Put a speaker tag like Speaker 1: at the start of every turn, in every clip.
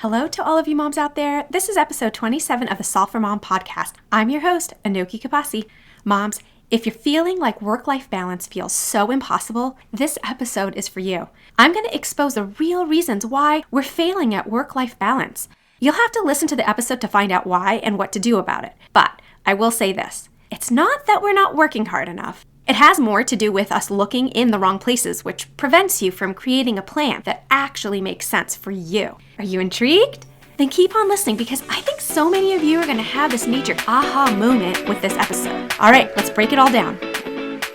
Speaker 1: Hello to all of you moms out there. This is episode 27 of the Solve for Mom podcast. I'm your host, Anoki Kapasi. Moms, if you're feeling like work-life balance feels so impossible, this episode is for you. I'm going to expose the real reasons why we're failing at work-life balance. You'll have to listen to the episode to find out why and what to do about it. But I will say this, it's not that we're not working hard enough. It has more to do with us looking in the wrong places, which prevents you from creating a plan that actually makes sense for you. Are you intrigued? Then keep on listening because I think so many of you are going to have this major aha moment with this episode. All right, let's break it all down.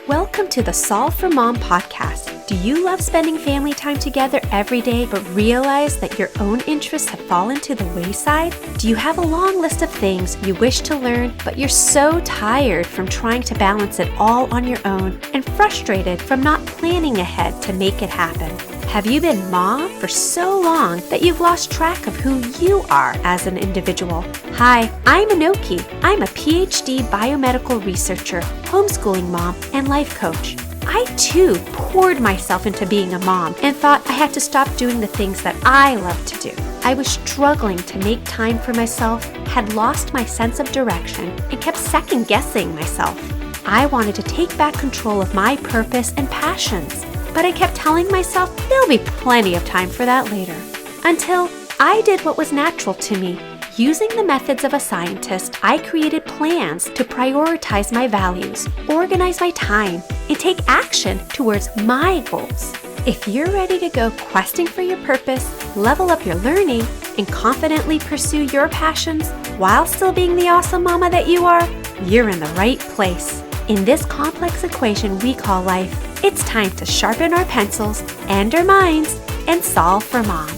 Speaker 1: Welcome to the Solve for Mom podcast. Do you love spending family time together every day but realize that your own interests have fallen to the wayside? Do you have a long list of things you wish to learn but you're so tired from trying to balance it all on your own and frustrated from not planning ahead to make it happen? Have you been mom for so long that you've lost track of who you are as an individual? Hi, I'm Anoki. I'm a PhD biomedical researcher, homeschooling mom, and life coach. I too poured myself into being a mom and thought I had to stop doing the things that I love to do. I was struggling to make time for myself, had lost my sense of direction, and kept second-guessing myself. I wanted to take back control of my purpose and passions. But I kept telling myself there'll be plenty of time for that later. Until I did what was natural to me. Using the methods of a scientist, I created plans to prioritize my values, organize my time, and take action towards my goals. If you're ready to go questing for your purpose, level up your learning, and confidently pursue your passions while still being the awesome mama that you are, you're in the right place. In this complex equation we call life, it's time to sharpen our pencils and our minds and solve for mom.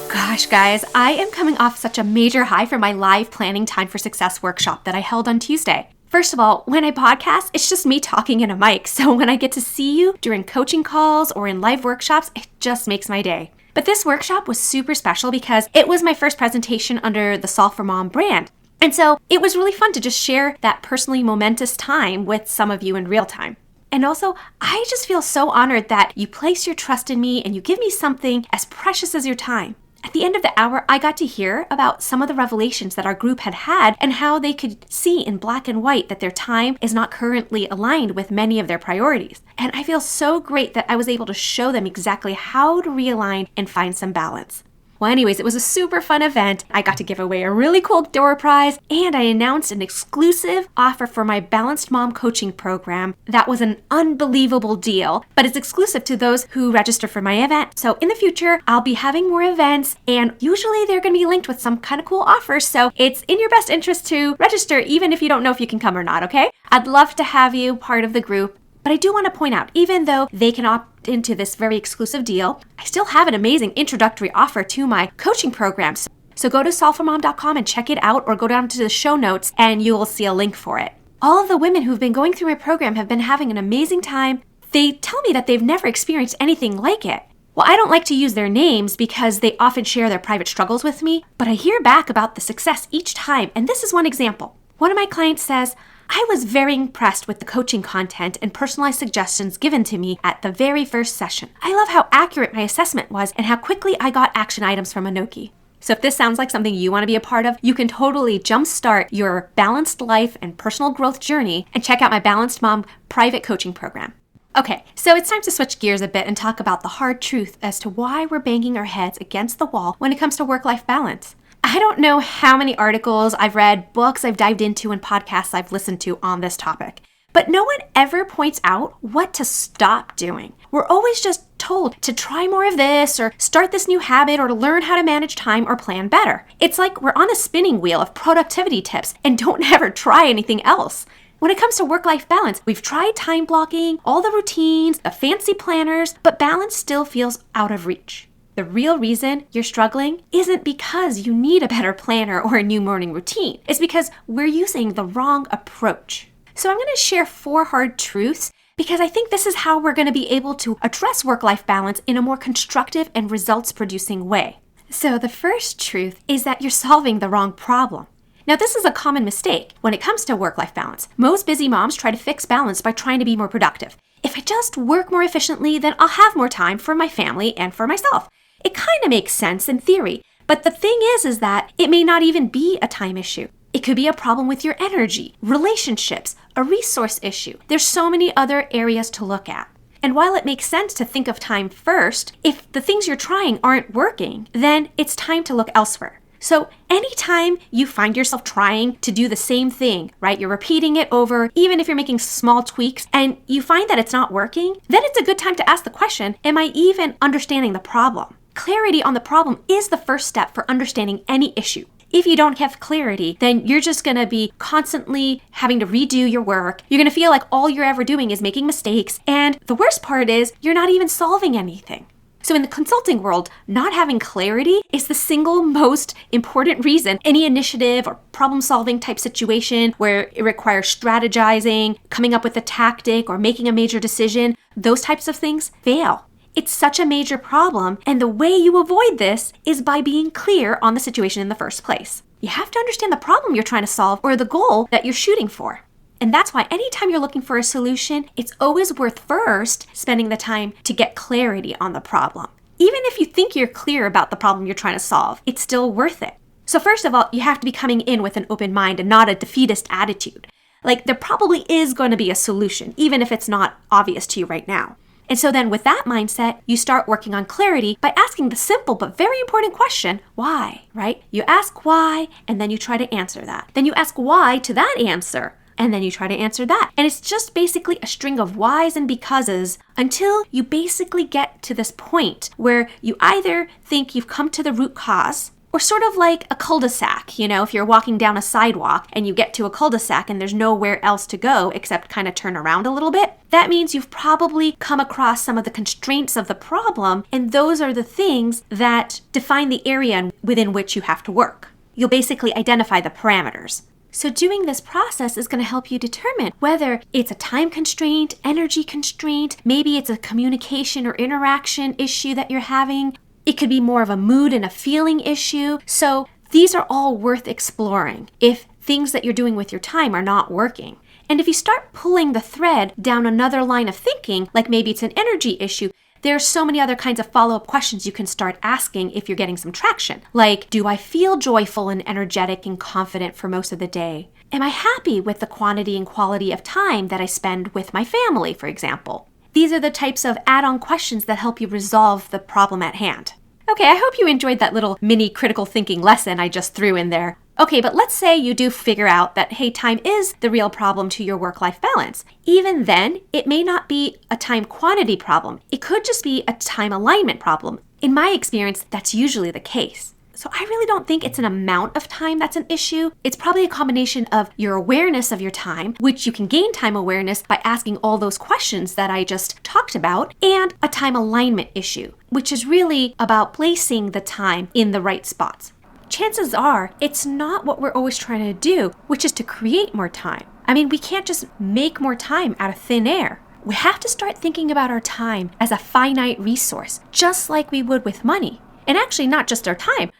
Speaker 1: Gosh, guys, I am coming off such a major high from my live Planning Time for Success workshop that I held on Tuesday. First of all, when I podcast, it's just me talking in a mic. So when I get to see you during coaching calls or in live workshops, it just makes my day. But this workshop was super special because it was my first presentation under the Solve for Mom brand. And so it was really fun to just share that personally momentous time with some of you in real time. And also, I just feel so honored that you place your trust in me and you give me something as precious as your time. At the end of the hour, I got to hear about some of the revelations that our group had and how they could see in black and white that their time is not currently aligned with many of their priorities. And I feel so great that I was able to show them exactly how to realign and find some balance. Well, anyways, it was a super fun event. I got to give away a really cool door prize, and I announced an exclusive offer for my Balanced Mom coaching program. That was an unbelievable deal, but it's exclusive to those who register for my event. So in the future, I'll be having more events, and usually they're going to be linked with some kind of cool offers. So it's in your best interest to register, even if you don't know if you can come or not, okay? I'd love to have you part of the group. But I do want to point out, even though they can opt into this very exclusive deal, I still have an amazing introductory offer to my coaching programs. So go to solveformom.com and check it out, or go down to the show notes and you will see a link for it. All of the women who've been going through my program have been having an amazing time. They tell me that they've never experienced anything like it. Well, I don't like to use their names because they often share their private struggles with me, but I hear back about the success each time, and this is one example. One of my clients says, I was very impressed with the coaching content and personalized suggestions given to me at the very first session. I love how accurate my assessment was and how quickly I got action items from Anoki. So if this sounds like something you want to be a part of, you can totally jumpstart your balanced life and personal growth journey and check out my Balanced Mom private coaching program. Okay, so it's time to switch gears a bit and talk about the hard truth as to why we're banging our heads against the wall when it comes to work-life balance. I don't know how many articles I've read, books I've dived into, and podcasts I've listened to on this topic, but no one ever points out what to stop doing. We're always just told to try more of this, or start this new habit, or to learn how to manage time or plan better. It's like we're on a spinning wheel of productivity tips and don't ever try anything else. When it comes to work-life balance, we've tried time blocking, all the routines, the fancy planners, but balance still feels out of reach. The real reason you're struggling isn't because you need a better planner or a new morning routine. It's because we're using the wrong approach. So I'm going to share 4 hard truths because I think this is how we're going to be able to address work-life balance in a more constructive and results-producing way. So the first truth is that you're solving the wrong problem. Now, this is a common mistake when it comes to work-life balance. Most busy moms try to fix balance by trying to be more productive. If I just work more efficiently, then I'll have more time for my family and for myself. It kind of makes sense in theory, But the thing is that it may not even be a time issue. It could be a problem with your energy, relationships, a resource issue. There's so many other areas to look at. And while it makes sense to think of time first, if the things you're trying aren't working, then it's time to look elsewhere. So anytime you find yourself trying to do the same thing, right? You're repeating it over, even if you're making small tweaks, and you find that it's not working, then it's a good time to ask the question, am I even understanding the problem? Clarity on the problem is the first step for understanding any issue. If you don't have clarity, then you're just going to be constantly having to redo your work. You're going to feel like all you're ever doing is making mistakes. And the worst part is you're not even solving anything. So in the consulting world, not having clarity is the single most important reason any initiative or problem-solving type situation where it requires strategizing, coming up with a tactic, or making a major decision, those types of things fail. It's such a major problem, and the way you avoid this is by being clear on the situation in the first place. You have to understand the problem you're trying to solve or the goal that you're shooting for. And that's why anytime you're looking for a solution, it's always worth first spending the time to get clarity on the problem. Even if you think you're clear about the problem you're trying to solve, it's still worth it. So first of all, you have to be coming in with an open mind and not a defeatist attitude. Like there probably is going to be a solution, even if it's not obvious to you right now. And so then with that mindset, you start working on clarity by asking the simple but very important question, why, right? You ask why, and then you try to answer that. Then you ask why to that answer, and then you try to answer that. And it's just basically a string of whys and becauses until you basically get to this point where you either think you've come to the root cause, or sort of like a cul-de-sac, if you're walking down a sidewalk and you get to a cul-de-sac and there's nowhere else to go except kind of turn around a little bit, that means you've probably come across some of the constraints of the problem, and those are the things that define the area within which you have to work. You'll basically identify the parameters. So doing this process is going to help you determine whether it's a time constraint, energy constraint, maybe it's a communication or interaction issue that you're having. It could be more of a mood and a feeling issue. So these are all worth exploring if things that you're doing with your time are not working. And if you start pulling the thread down another line of thinking, like maybe it's an energy issue, there are so many other kinds of follow-up questions you can start asking if you're getting some traction. Like, do I feel joyful and energetic and confident for most of the day? Am I happy with the quantity and quality of time that I spend with my family, for example? These are the types of add-on questions that help you resolve the problem at hand. Okay, I hope you enjoyed that little mini critical thinking lesson I just threw in there. Okay, but let's say you do figure out that, hey, time is the real problem to your work-life balance. Even then, it may not be a time quantity problem. It could just be a time alignment problem. In my experience, that's usually the case. So I really don't think it's an amount of time that's an issue. It's probably a combination of your awareness of your time, which you can gain time awareness by asking all those questions that I just talked about, and a time alignment issue, which is really about placing the time in the right spots. Chances are it's not what we're always trying to do, which is to create more time. I mean, we can't just make more time out of thin air. We have to start thinking about our time as a finite resource, just like we would with money. And actually not just our time,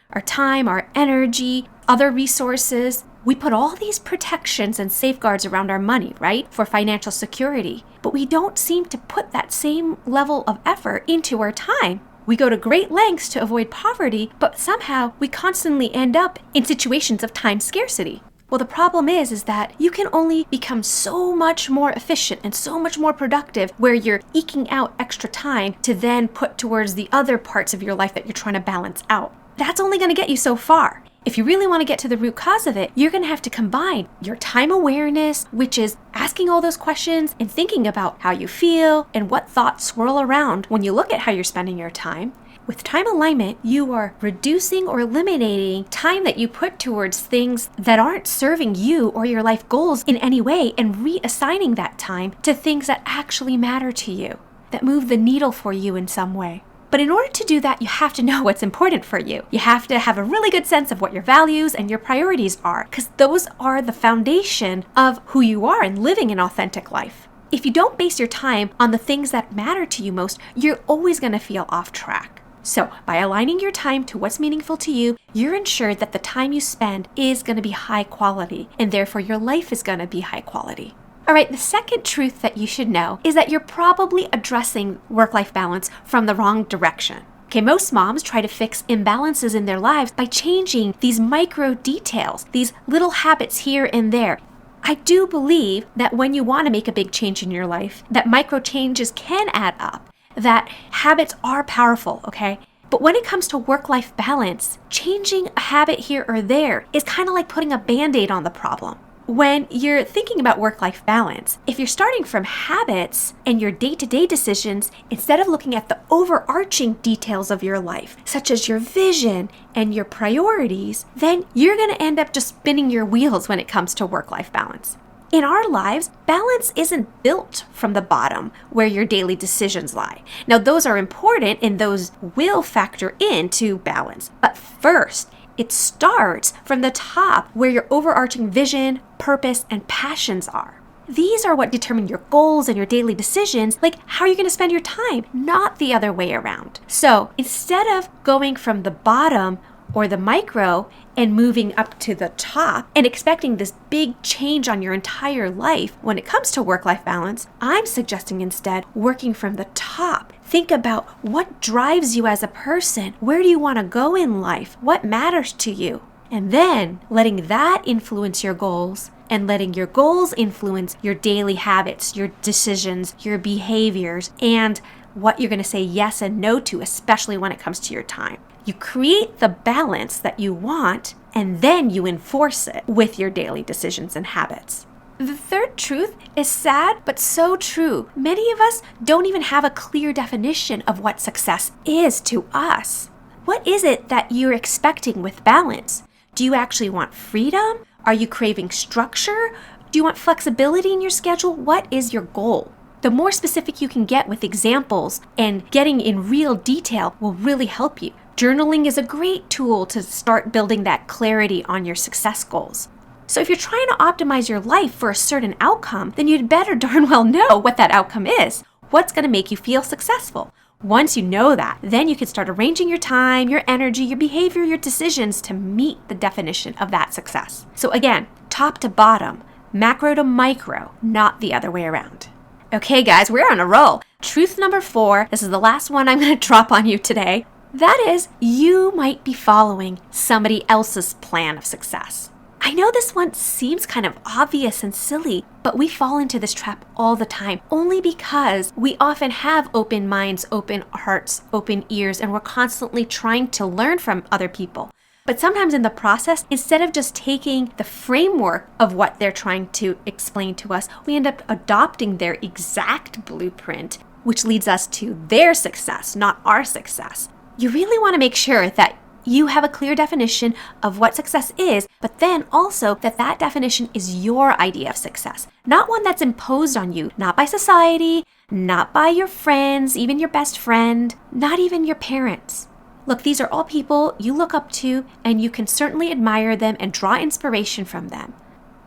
Speaker 1: our energy, other resources. We put all these protections and safeguards around our money, right, for financial security. But we don't seem to put that same level of effort into our time. We go to great lengths to avoid poverty, but somehow we constantly end up in situations of time scarcity. Well, the problem is that you can only become so much more efficient and so much more productive where you're eking out extra time to then put towards the other parts of your life that you're trying to balance out. That's only going to get you so far. If you really want to get to the root cause of it, you're going to have to combine your time awareness, which is asking all those questions and thinking about how you feel and what thoughts swirl around when you look at how you're spending your time. With time alignment, you are reducing or eliminating time that you put towards things that aren't serving you or your life goals in any way and reassigning that time to things that actually matter to you, that move the needle for you in some way. But in order to do that, you have to know what's important for you. You have to have a really good sense of what your values and your priorities are, because those are the foundation of who you are and living an authentic life. If you don't base your time on the things that matter to you most, you're always going to feel off track. So by aligning your time to what's meaningful to you, you're ensured that the time you spend is going to be high quality, and therefore your life is going to be high quality. All right, the second truth that you should know is that you're probably addressing work-life balance from the wrong direction. Okay, most moms try to fix imbalances in their lives by changing these micro details, these little habits here and there. I do believe that when you want to make a big change in your life, that micro changes can add up, that habits are powerful, okay? But when it comes to work-life balance, changing a habit here or there is kind of like putting a Band-Aid on the problem. When you're thinking about work-life balance, if you're starting from habits and your day-to-day decisions, instead of looking at the overarching details of your life, such as your vision and your priorities, then you're going to end up just spinning your wheels when it comes to work-life balance. In our lives, balance isn't built from the bottom where your daily decisions lie. Now, those are important and those will factor into balance. But first, it starts from the top where your overarching vision, purpose, and passions are. These are what determine your goals and your daily decisions, like how you're going to spend your time, not the other way around. So instead of going from the bottom or the micro and moving up to the top and expecting this big change on your entire life when it comes to work-life balance, I'm suggesting instead working from the top. Think about what drives you as a person. Where do you want to go in life? What matters to you? And then letting that influence your goals and letting your goals influence your daily habits, your decisions, your behaviors, and what you're going to say yes and no to, especially when it comes to your time. You create the balance that you want, and then you enforce it with your daily decisions and habits. The third truth is sad, but so true. Many of us don't even have a clear definition of what success is to us. What is it that you're expecting with balance? Do you actually want freedom? Are you craving structure? Do you want flexibility in your schedule? What is your goal? The more specific you can get with examples and getting in real detail will really help you. Journaling is a great tool to start building that clarity on your success goals. So if you're trying to optimize your life for a certain outcome, then you'd better darn well know what that outcome is. What's going to make you feel successful? Once you know that, then you can start arranging your time, your energy, your behavior, your decisions to meet the definition of that success. So again, top to bottom, macro to micro, not the other way around. Okay, guys, we're on a roll. Truth number 4, this is the last one I'm going to drop on you today. That is, you might be following somebody else's plan of success. I know this one seems kind of obvious and silly, but we fall into this trap all the time, only because we often have open minds, open hearts, open ears, and we're constantly trying to learn from other people. But sometimes in the process, instead of just taking the framework of what they're trying to explain to us, we end up adopting their exact blueprint, which leads us to their success, not our success. You really want to make sure that you have a clear definition of what success is, but then also that that definition is your idea of success, not one that's imposed on you, not by society, not by your friends, even your best friend, not even your parents. Look, these are all people you look up to, and you can certainly admire them and draw inspiration from them.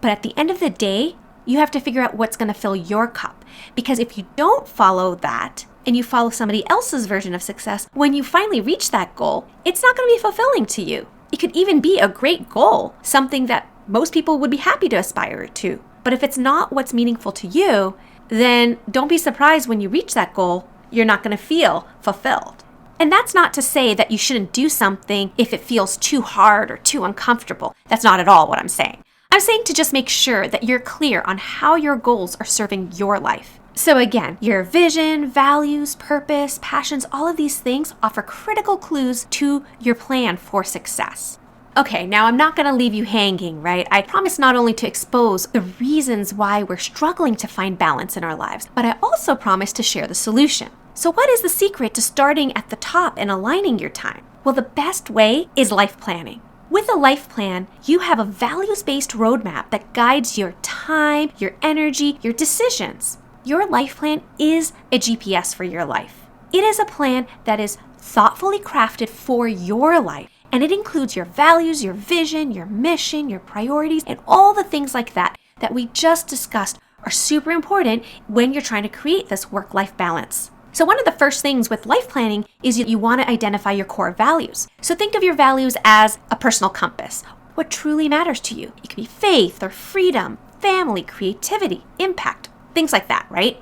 Speaker 1: But at the end of the day, you have to figure out what's going to fill your cup. Because if you don't follow that, and you follow somebody else's version of success, when you finally reach that goal, it's not going to be fulfilling to you. It could even be a great goal, something that most people would be happy to aspire to. But if it's not what's meaningful to you, then don't be surprised when you reach that goal, you're not going to feel fulfilled. And that's not to say that you shouldn't do something if it feels too hard or too uncomfortable. That's not at all what I'm saying. I'm saying to just make sure that you're clear on how your goals are serving your life. So again, your vision, values, purpose, passions, all of these things offer critical clues to your plan for success. Okay, now I'm not going to leave you hanging, right? I promise not only to expose the reasons why we're struggling to find balance in our lives, but I also promise to share the solution. So what is the secret to starting at the top and aligning your time? Well, the best way is life planning. With a life plan, you have a values-based roadmap that guides your time, your energy, your decisions. Your life plan is a GPS for your life. It is a plan that is thoughtfully crafted for your life, and it includes your values, your vision, your mission, your priorities, and all the things like that we just discussed are super important when you're trying to create this work-life balance. So one of the first things with life planning is you want to identify your core values. So think of your values as a personal compass. What truly matters to you? It could be faith or freedom, family, creativity, impact, things like that, right?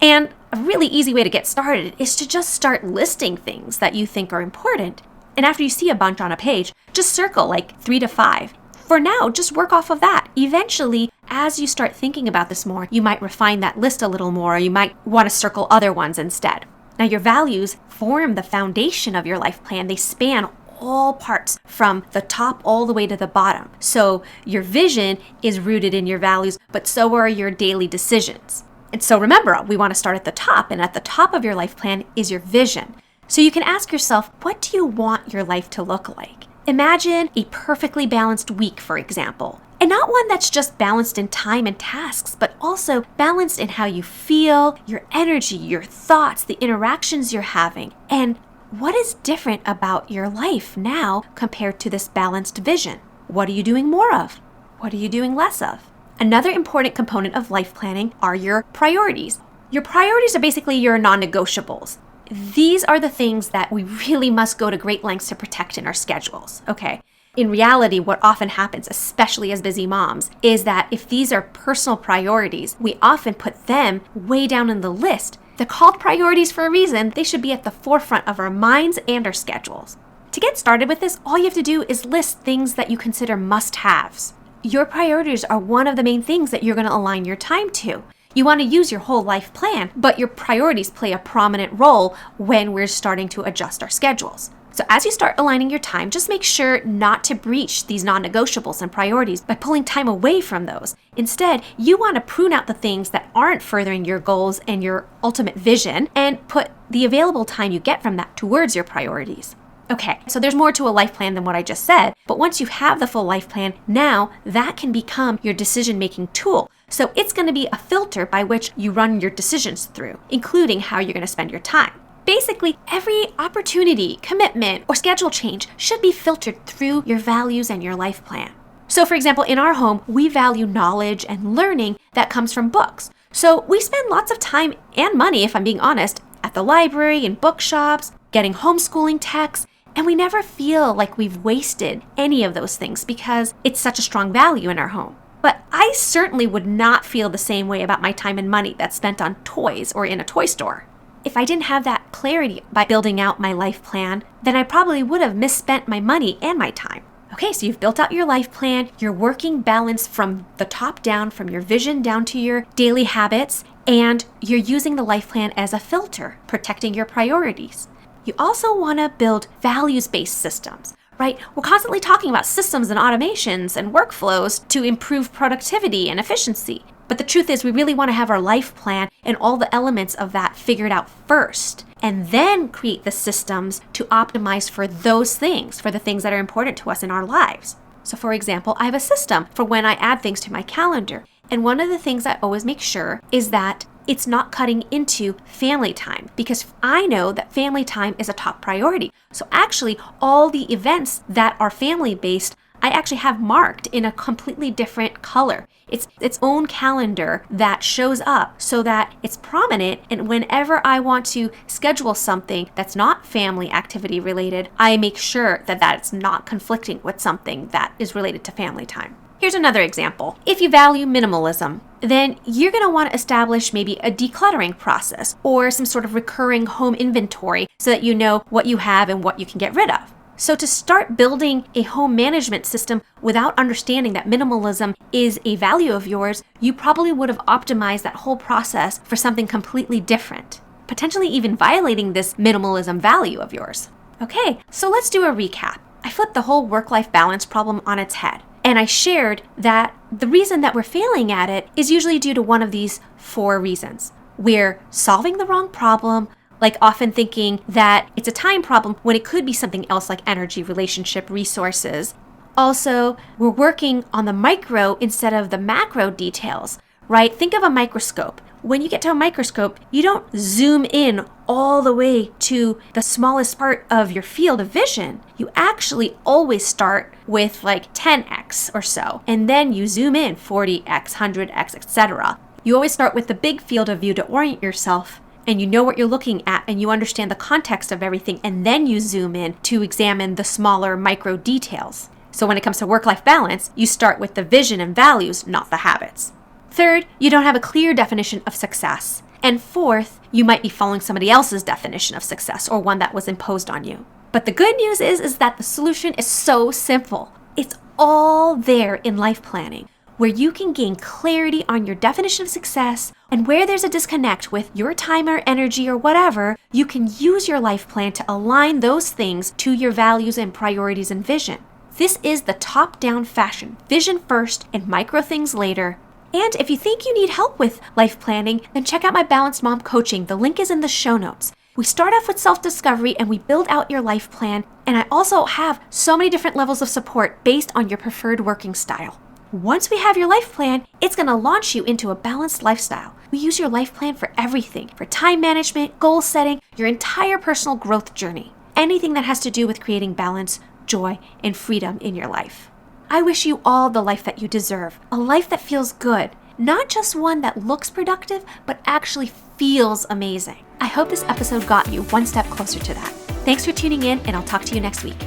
Speaker 1: And a really easy way to get started is to just start listing things that you think are important. And after you see a bunch on a page, just circle like 3 to 5. For now, just work off of that. Eventually, as you start thinking about this more, you might refine that list a little more, or you might want to circle other ones instead. Now, your values form the foundation of your life plan. They span all parts from the top all the way to the bottom. So your vision is rooted in your values, but so are your daily decisions. And so remember, we want to start at the top, and at the top of your life plan is your vision. So you can ask yourself, what do you want your life to look like? Imagine a perfectly balanced week, for example. And not one that's just balanced in time and tasks, but also balanced in how you feel, your energy, your thoughts, the interactions you're having. And what is different about your life now compared to this balanced vision? What are you doing more of? What are you doing less of? Another important component of life planning are your priorities. Your priorities are basically your non-negotiables. These are the things that we really must go to great lengths to protect in our schedules, okay? In reality, what often happens, especially as busy moms, is that if these are personal priorities, we often put them way down in the list. They're called priorities for a reason. They should be at the forefront of our minds and our schedules. To get started with this, all you have to do is list things that you consider must-haves. Your priorities are one of the main things that you're going to align your time to. You want to use your whole life plan, but your priorities play a prominent role when we're starting to adjust our schedules. So as you start aligning your time, just make sure not to breach these non-negotiables and priorities by pulling time away from those. Instead, you want to prune out the things that aren't furthering your goals and your ultimate vision and put the available time you get from that towards your priorities. Okay, so there's more to a life plan than what I just said, but once you have the full life plan, now that can become your decision-making tool. So it's going to be a filter by which you run your decisions through, including how you're going to spend your time. Basically, every opportunity, commitment, or schedule change should be filtered through your values and your life plan. So for example, in our home, we value knowledge and learning that comes from books. So we spend lots of time and money, if I'm being honest, at the library and bookshops, getting homeschooling texts, and we never feel like we've wasted any of those things because it's such a strong value in our home. But I certainly would not feel the same way about my time and money that's spent on toys or in a toy store. If I didn't have that clarity by building out my life plan, then I probably would have misspent my money and my time. Okay, so you've built out your life plan, you're working balance from the top down, from your vision down to your daily habits, and you're using the life plan as a filter, protecting your priorities. You also want to build values-based systems, right? We're constantly talking about systems and automations and workflows to improve productivity and efficiency. But the truth is we really want to have our life plan and all the elements of that figured out first, and then create the systems to optimize for those things, for the things that are important to us in our lives. So for example, I have a system for when I add things to my calendar. And one of the things I always make sure is that it's not cutting into family time, because I know that family time is a top priority. So actually, all the events that are family-based, I actually have marked in a completely different color. It's its own calendar that shows up so that it's prominent, and whenever I want to schedule something that's not family activity related, I make sure that that's not conflicting with something that is related to family time. Here's another example. If you value minimalism, then you're going to want to establish maybe a decluttering process or some sort of recurring home inventory so that you know what you have and what you can get rid of. So to start building a home management system without understanding that minimalism is a value of yours, you probably would have optimized that whole process for something completely different, potentially even violating this minimalism value of yours. Okay, so let's do a recap. I flipped the whole work-life balance problem on its head. And I shared that the reason that we're failing at it is usually due to one of these 4 reasons. We're solving the wrong problem, like often thinking that it's a time problem when it could be something else like energy, relationship, resources. Also, we're working on the micro instead of the macro details, right? Think of a microscope. When you get to a microscope, you don't zoom in all the way to the smallest part of your field of vision. You actually always start with like 10x or so, and then you zoom in 40x, 100x, etc. You always start with the big field of view to orient yourself, and you know what you're looking at, and you understand the context of everything, and then you zoom in to examine the smaller micro details. So when it comes to work-life balance, you start with the vision and values, not the habits. Third, you don't have a clear definition of success. And fourth, you might be following somebody else's definition of success or one that was imposed on you. But the good news is that the solution is so simple. It's all there in life planning, where you can gain clarity on your definition of success, and where there's a disconnect with your time or energy or whatever, you can use your life plan to align those things to your values and priorities and vision. This is the top-down fashion, vision first and micro things later. And if you think you need help with life planning, then check out my Balanced Mom coaching. The link is in the show notes. We start off with self-discovery and we build out your life plan. And I also have so many different levels of support based on your preferred working style. Once we have your life plan, it's going to launch you into a balanced lifestyle. We use your life plan for everything, for time management, goal setting, your entire personal growth journey. Anything that has to do with creating balance, joy, and freedom in your life. I wish you all the life that you deserve, a life that feels good, not just one that looks productive, but actually feels amazing. I hope this episode got you one step closer to that. Thanks for tuning in, and I'll talk to you next week.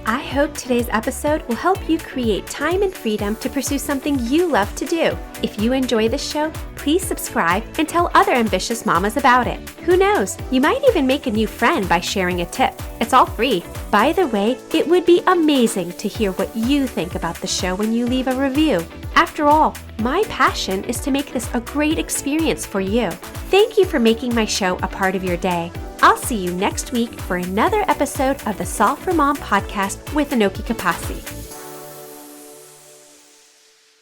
Speaker 1: I hope today's episode will help you create time and freedom to pursue something you love to do. If you enjoy this show, please subscribe and tell other ambitious mamas about it. Who knows, you might even make a new friend by sharing a tip. It's all free. By the way, it would be amazing to hear what you think about the show when you leave a review. After all, my passion is to make this a great experience for you. Thank you for making my show a part of your day. I'll see you next week for another episode of the Solve for Mom podcast with Anoki Kapasi.